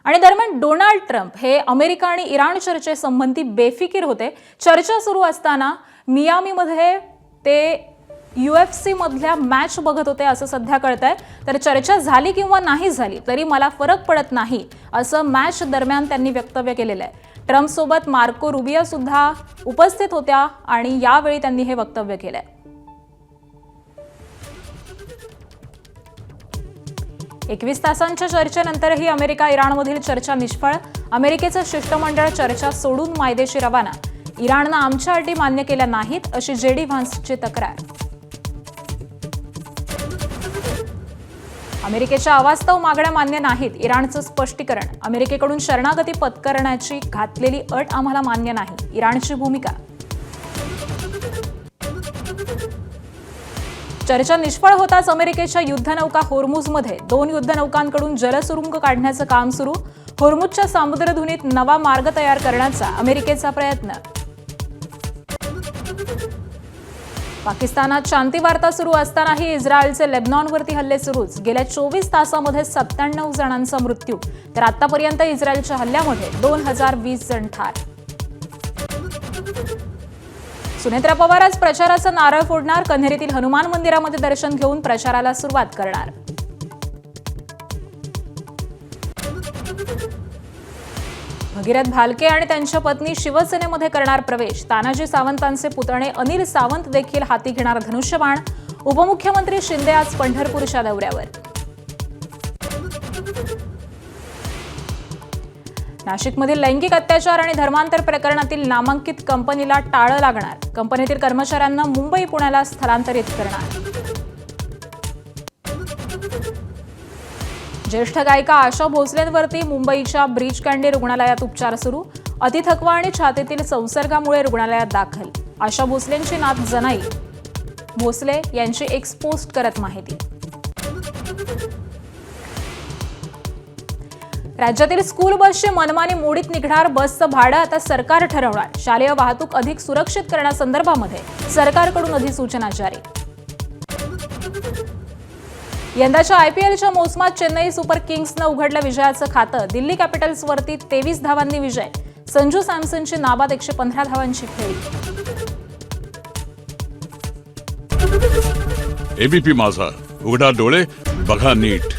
आणि दरम्यान Donald Trump हे अमेरिका आणि इराण चर्चेसंबंधी बेफिकीर होते। चर्चा सुरू असताना मियामीमध्ये ते UFC मधल्या मॅच बघत होते असं सध्या कळतंय। तर चर्चा झाली किंवा नाही झाली तरी मला फरक पडत नाही असं मॅच दरम्यान त्यांनी वक्तव्य केलेलं आहे। ट्रम्प सोबत मार्को रुबियो सुद्धा उपस्थित होत्या आणि यावेळी त्यांनी हे वक्तव्य केलंय। 21 तासांच्या चर्चेनंतरही अमेरिका इराणमधील चर्चा निष्फळ। अमेरिकेचं शिष्टमंडळ चर्चा सोडून मायदेशी रवाना। इराणनं आमच्या अटी मान्य केल्या नाहीत अशी JD व्हान्सची तक्रार। अमेरिकेच्या अवास्तव मागण्या मान्य नाहीत, इराणचं स्पष्टीकरण। अमेरिकेकडून शरणागती पत्करण्याची घातलेली अट आम्हाला मान्य नाही, इराणची भूमिका। चर्चा निष्फळ होताच अमेरिकेच्या युद्धनौका होर्मुझमध्ये 2 युद्धनौकांकडून जलसुरुंग काढण्याचं काम सुरू। होर्मुझच्या सामुद्रधुनीत नवा मार्ग तयार करण्याचा अमेरिकेचा प्रयत्न। पाकिस्तानात शांती वार्ता सुरू असतानाही इस्रायलचे लेबनॉनवरती हल्ले सुरूच। गेल्या 24 तासांमध्ये 97 जणांचा मृत्यू, तर आतापर्यंत इस्रायलच्या हल्ल्यामध्ये 2020 जण ठार। सुनेत्रा पवार आज प्रचाराचा नारळ फोडणार। कन्हेरीतील हनुमान मंदिरामध्ये दर्शन घेऊन प्रचाराला सुरुवात करणार। भगीरथ भालके आणि त्यांच्या पत्नी शिवसेनेमध्ये करणार प्रवेश। तानाजी सावंतांचे पुतणे अनिल सावंत देखील हाती घेणार धनुष्यबाण। उपमुख्यमंत्री शिंदे आज पंढरपूरच्या दौऱ्यावर। नाशिकमधील लैंगिक अत्याचार आणि धर्मांतर प्रकरणातील नामांकित कंपनीला टाळं लागणार। कंपनीतील कर्मचाऱ्यांना मुंबई पुण्याला स्थलांतरित करणार। ज्येष्ठ गायिका आशा भोसलेंवरती मुंबईच्या ब्रीच कँडी रुग्णालयात उपचार सुरू। अतिथकवा आणि छातीतील संसर्गामुळे रुग्णालयात दाखल। आशा भोसलेंची नात जनाई भोसले यांची एक्स पोस्ट करत माहिती। राज्यातील स्कूल बसची मनमानी मोडीत निघणार। बसचं भाडं आता सरकार ठरवणार। शालेय वाहतूक अधिक सुरक्षित करण्यासंदर्भामध्ये सरकारकडून अधिसूचना जारी। यंदाच्या IPLच्या मोसमात चेन्नई सुपर किंग्सनं उघडलं विजयाचं खातं। दिल्ली कॅपिटल्सवरती 23 धावांनी विजय। संजू सॅमसनची नाबाद 115 धावांची खेळी। ABP माझा, उघडा डोळे बघा नीट।